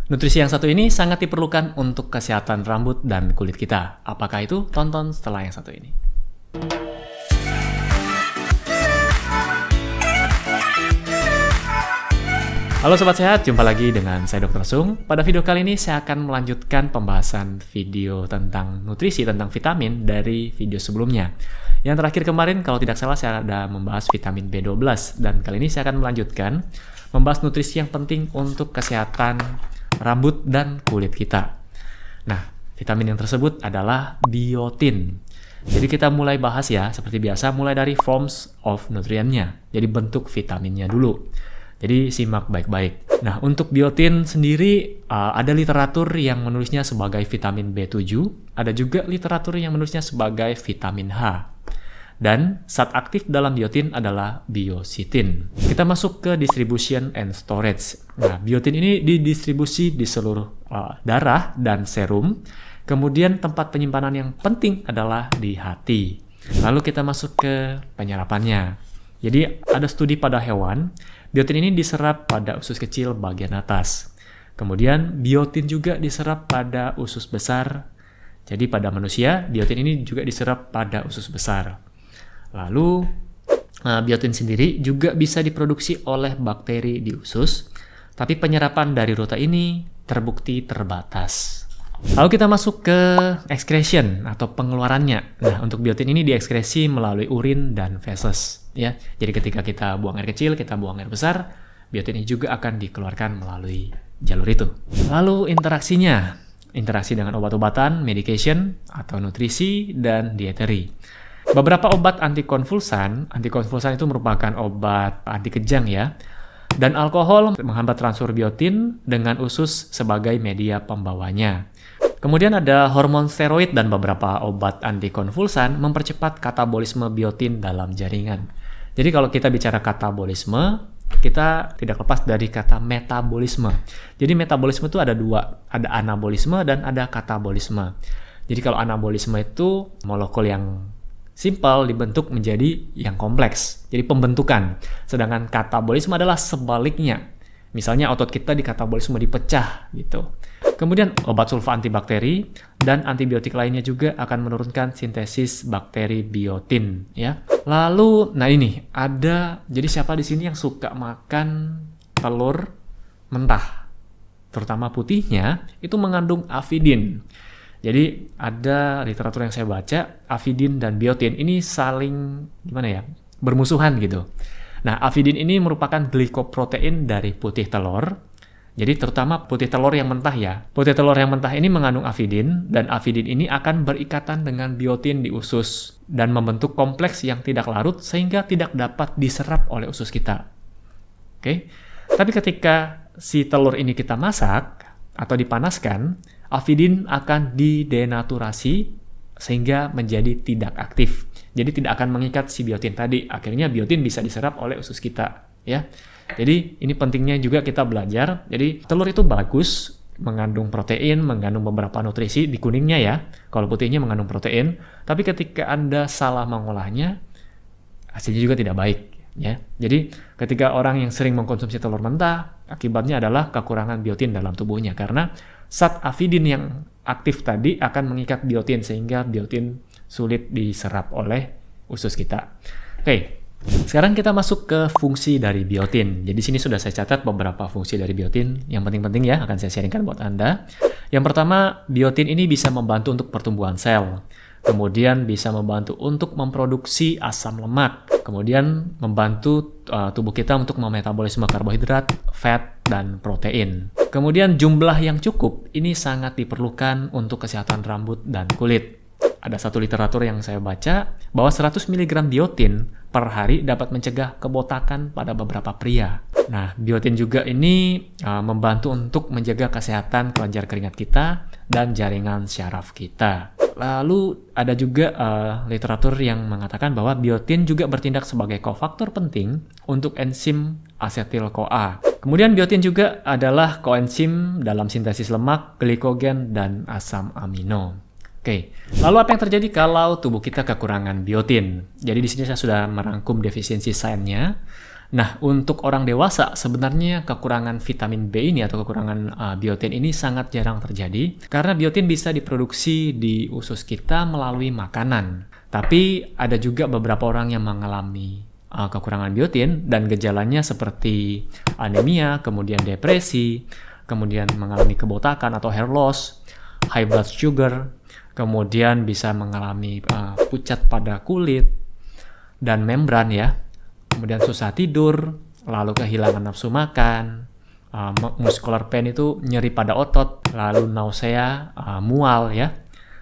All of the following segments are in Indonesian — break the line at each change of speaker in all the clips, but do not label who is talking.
Nutrisi yang satu ini sangat diperlukan untuk kesehatan rambut dan kulit kita. Apakah itu? Tonton setelah yang satu ini. Halo Sobat Sehat, jumpa lagi dengan saya Dr. Sung. Pada video kali ini saya akan melanjutkan pembahasan video tentang nutrisi, tentang vitamin dari video sebelumnya. Yang terakhir kemarin, kalau tidak salah, saya ada membahas vitamin B12. Dan kali ini saya akan melanjutkan membahas nutrisi yang penting untuk kesehatan rambut dan kulit kita. Nah, vitamin yang tersebut adalah biotin. Jadi kita mulai bahas ya, seperti biasa, mulai dari forms of nutrientnya. Jadi bentuk vitaminnya dulu. Jadi simak baik-baik. Nah, untuk biotin sendiri ada literatur yang menulisnya sebagai vitamin B7, ada juga literatur yang menulisnya sebagai vitamin H. Dan zat aktif dalam biotin adalah biositin. Kita masuk ke distribution and storage. Nah, biotin ini didistribusi di seluruh darah dan serum. Kemudian tempat penyimpanan yang penting adalah di hati. Lalu kita masuk ke penyerapannya. Jadi ada studi pada hewan, biotin ini diserap pada usus kecil bagian atas. Kemudian biotin juga diserap pada usus besar. Jadi pada manusia, biotin ini juga diserap pada usus besar. Lalu, biotin sendiri juga bisa diproduksi oleh bakteri di usus, tapi penyerapan dari ruta ini terbukti terbatas. Lalu kita masuk ke excretion atau pengeluarannya. Nah, untuk biotin ini diekskresi melalui urin dan feses. Ya, jadi ketika kita buang air kecil, kita buang air besar, biotin ini juga akan dikeluarkan melalui jalur itu. Lalu interaksinya, interaksi dengan obat-obatan, medication, atau nutrisi, dan dietary. Beberapa obat antikonvulsan itu merupakan obat anti kejang ya, dan alkohol menghambat transfer biotin dengan usus sebagai media pembawanya. Kemudian ada hormon steroid dan beberapa obat antikonvulsan mempercepat katabolisme biotin dalam jaringan. Jadi kalau kita bicara katabolisme, kita tidak lepas dari kata metabolisme. Jadi metabolisme itu ada dua, ada anabolisme dan ada katabolisme. Jadi kalau anabolisme itu molekul yang simpel dibentuk menjadi yang kompleks, jadi pembentukan. Sedangkan katabolisme adalah sebaliknya. Misalnya otot kita di katabolisme dipecah gitu. Kemudian obat sulfa antibakteri dan antibiotik lainnya juga akan menurunkan sintesis bakteri biotin ya. Lalu, nah ini ada, jadi siapa di sini yang suka makan telur mentah? Terutama putihnya itu mengandung avidin. Jadi ada literatur yang saya baca, avidin dan biotin ini saling bermusuhan gitu. Nah, avidin ini merupakan glikoprotein dari putih telur. Jadi terutama putih telur yang mentah ya. Putih telur yang mentah ini mengandung avidin, dan avidin ini akan berikatan dengan biotin di usus dan membentuk kompleks yang tidak larut sehingga tidak dapat diserap oleh usus kita. Oke. Tapi ketika si telur ini kita masak atau dipanaskan, avidin akan didenaturasi sehingga menjadi tidak aktif. Jadi tidak akan mengikat si biotin tadi. Akhirnya biotin bisa diserap oleh usus kita, ya. Jadi ini pentingnya juga kita belajar. Jadi telur itu bagus, mengandung protein, mengandung beberapa nutrisi di kuningnya ya. Kalau putihnya mengandung protein, tapi ketika Anda salah mengolahnya, hasilnya juga tidak baik, ya. Jadi ketika orang yang sering mengkonsumsi telur mentah, akibatnya adalah kekurangan biotin dalam tubuhnya karena zat avidin yang aktif tadi akan mengikat biotin sehingga biotin sulit diserap oleh usus kita. Oke, sekarang kita masuk ke fungsi dari biotin. Jadi sini sudah saya catat beberapa fungsi dari biotin yang penting-penting ya, akan saya sharingkan buat Anda. Yang pertama, biotin ini bisa membantu untuk pertumbuhan sel. Kemudian bisa membantu untuk memproduksi asam lemak. Kemudian membantu tubuh kita untuk memetabolisme karbohidrat, fat, dan protein. Kemudian jumlah yang cukup ini sangat diperlukan untuk kesehatan rambut dan kulit. Ada satu literatur yang saya baca bahwa 100 mg biotin per hari dapat mencegah kebotakan pada beberapa pria. Nah, biotin juga ini membantu untuk menjaga kesehatan kelenjar keringat kita dan jaringan syaraf kita. Lalu ada juga literatur yang mengatakan bahwa biotin juga bertindak sebagai kofaktor penting untuk enzim asetil-CoA. Kemudian biotin juga adalah koenzim dalam sintesis lemak, glikogen, dan asam amino. Oke, lalu apa yang terjadi kalau tubuh kita kekurangan biotin? Jadi di sini saya sudah merangkum defisiensi sign-nya. Nah, untuk orang dewasa sebenarnya kekurangan vitamin B ini atau kekurangan biotin ini sangat jarang terjadi karena biotin bisa diproduksi di usus kita melalui makanan. Tapi ada juga beberapa orang yang mengalami kekurangan biotin dan gejalanya seperti anemia, kemudian depresi, kemudian mengalami kebotakan atau hair loss, high blood sugar, kemudian bisa mengalami pucat pada kulit dan membran ya. Kemudian susah tidur, lalu kehilangan nafsu makan, muscular pain itu nyeri pada otot, lalu nausea, mual ya,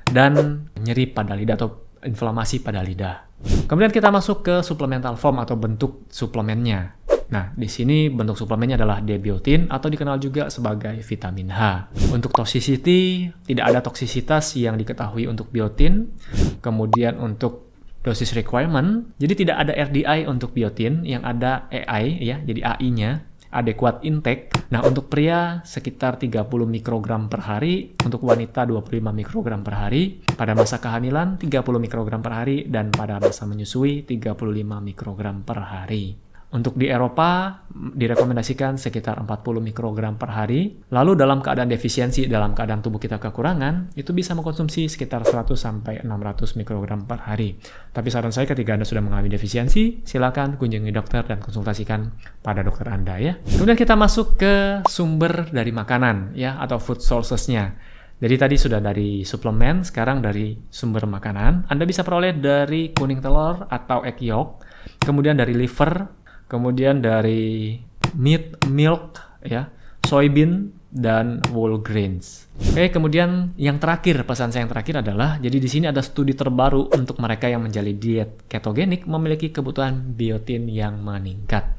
dan nyeri pada lidah atau inflamasi pada lidah. Kemudian kita masuk ke supplemental form atau bentuk suplemennya. Nah, di sini bentuk suplemennya adalah D-biotin atau dikenal juga sebagai vitamin H. Untuk toxicity, tidak ada toksisitas yang diketahui untuk biotin. Kemudian untuk dosis requirement, jadi tidak ada RDI untuk biotin, yang ada EI ya, jadi AI-nya, adequate intake. Nah, untuk pria sekitar 30 mikrogram per hari, untuk wanita 25 mikrogram per hari, pada masa kehamilan 30 mikrogram per hari, dan pada masa menyusui 35 mikrogram per hari. Untuk di Eropa direkomendasikan sekitar 40 mikrogram per hari. Lalu dalam keadaan defisiensi, dalam keadaan tubuh kita kekurangan, itu bisa mengkonsumsi sekitar 100 sampai 600 mikrogram per hari. Tapi saran saya ketika Anda sudah mengalami defisiensi, silakan kunjungi dokter dan konsultasikan pada dokter Anda ya. Kemudian kita masuk ke sumber dari makanan ya atau food sources-nya. Jadi tadi sudah dari suplemen, sekarang dari sumber makanan. Anda bisa peroleh dari kuning telur atau egg yolk, kemudian dari liver, kemudian dari meat, milk, ya, soybean, dan whole grains. Oke, kemudian yang terakhir, pesan saya yang terakhir adalah, jadi di sini ada studi terbaru untuk mereka yang menjalani diet ketogenik memiliki kebutuhan biotin yang meningkat.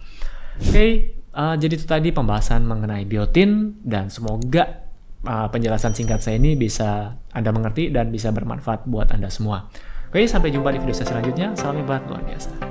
Oke, jadi itu tadi pembahasan mengenai biotin, dan semoga penjelasan singkat saya ini bisa Anda mengerti dan bisa bermanfaat buat Anda semua. Oke, sampai jumpa di video saya selanjutnya. Salam hebat luar biasa.